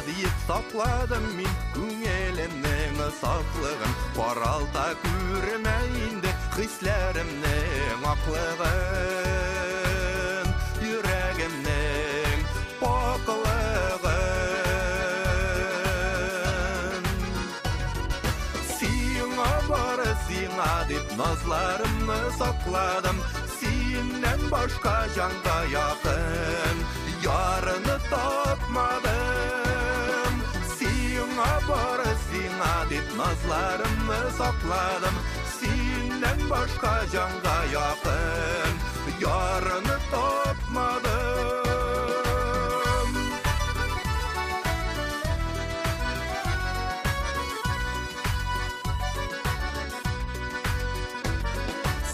Deyip sakladım min Күңелемнең саклыгын Каралта күрмәй инде Хисләремнең аклыгын Йөрәгемнең паклыгын Сиңа бары сиңа дип назларымны сакладым Синнән башка җанга якын Ярыны тапмадым Сиңа бары сиңа дип назларымны сакладым Синнән башка җанга якын Ярыны тапмадым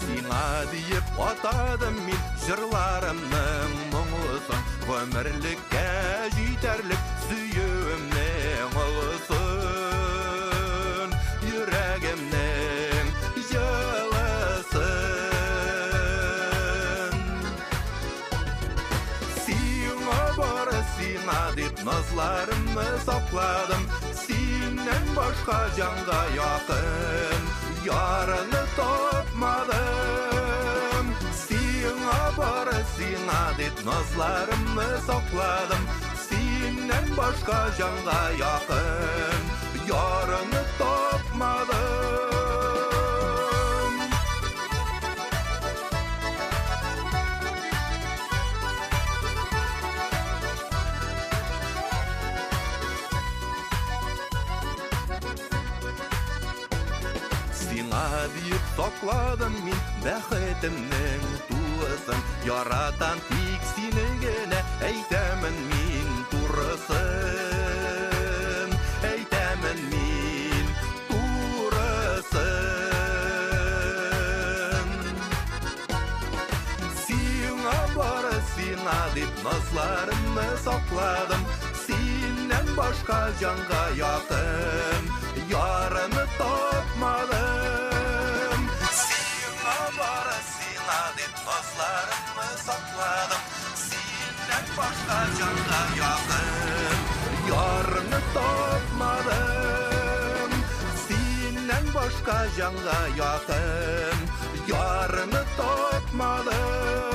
Сиңа диеп атадым мин җырларымның моңлысын Гомерлеккә җитәрлек сөюемнең олысын Йөрәгемнең җылысын Сиңа бары сиңа дип назларымны сакладым Синнән башка җанга якын Ярыны тапмадым Сиңа бары сиңа дип назларымны сакладым Синнән башка җанга якын Ярыны тапмадым Сиңа диеп сакладым мин бәхетемнең тулысын Яратам тик сине генә әйтәмен мин турысын Әйтәмен мин турысын Сиңа бары сиңа дип назларымны сакладым Синнән башка җанга якын Ярыны тапмадым Сиңа бары сиңа дип назларымны сакладым Синнән башка җанга якын Ярыны тапмадым Синнән башка җанга якын Ярыны тапмадым